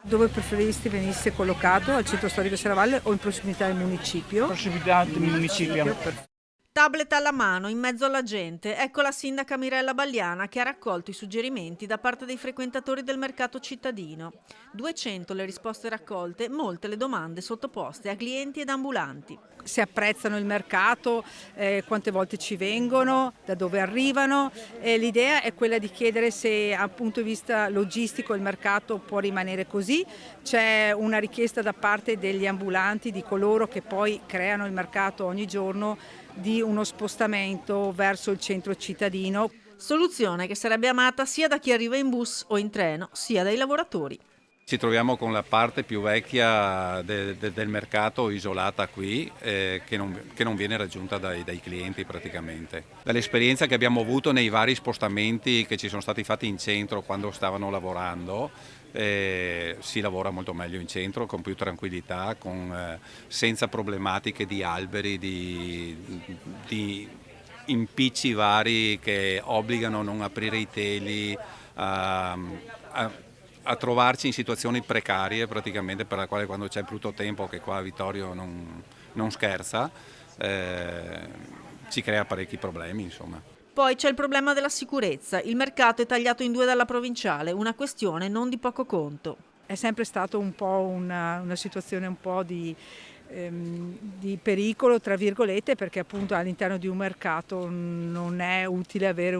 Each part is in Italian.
Dove preferiresti venisse collocato? Al centro storico Serravalle o in prossimità del municipio? Prossimità del municipio. Tablet alla mano, in mezzo alla gente, ecco la sindaca Mirella Bagliana che ha raccolto i suggerimenti da parte dei frequentatori del mercato cittadino. 200 le risposte raccolte, molte le domande sottoposte a clienti ed ambulanti. Se apprezzano il mercato, quante volte ci vengono, da dove arrivano. L'idea è quella di chiedere se dal punto di vista logistico il mercato può rimanere così. C'è una richiesta da parte degli ambulanti, di coloro che poi creano il mercato ogni giorno, di uno spostamento verso il centro cittadino. Soluzione che sarebbe amata sia da chi arriva in bus o in treno, sia dai lavoratori. Ci troviamo con la parte più vecchia del mercato isolata qui, che non viene raggiunta dai clienti praticamente. Dall'esperienza che abbiamo avuto nei vari spostamenti che ci sono stati fatti in centro quando stavano lavorando, si lavora molto meglio in centro, con più tranquillità, senza problematiche di alberi, di impicci vari che obbligano a non aprire i teli, a trovarci in situazioni precarie praticamente, per la quale quando c'è brutto tempo, che qua a Vittorio non scherza, ci crea parecchi problemi, insomma. Poi c'è il problema della sicurezza. Il mercato è tagliato in due dalla provinciale, una questione non di poco conto. È sempre stato un po' una situazione un po' di pericolo, tra virgolette, perché appunto all'interno di un mercato non è utile avere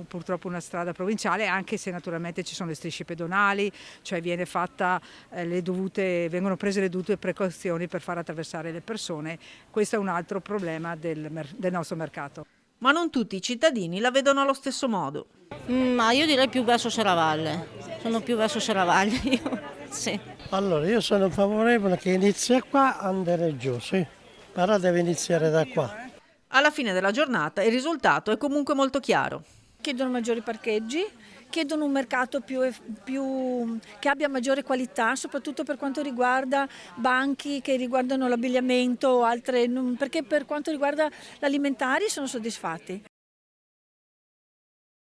purtroppo una strada provinciale, anche se naturalmente ci sono le strisce pedonali, cioè vengono prese le dovute precauzioni per far attraversare le persone. Questo è un altro problema del nostro mercato. Ma non tutti i cittadini la vedono allo stesso modo. Ma io direi più verso Serravalle, sono più verso Serravalle io, sì. Allora io sono favorevole che inizia qua, andare giù, sì, però deve iniziare da qua. Alla fine della giornata il risultato è comunque molto chiaro. Chiedono maggiori parcheggi, chiedono un mercato che abbia maggiore qualità, soprattutto per quanto riguarda banchi che riguardano l'abbigliamento o altre, perché per quanto riguarda l'alimentari sono soddisfatti.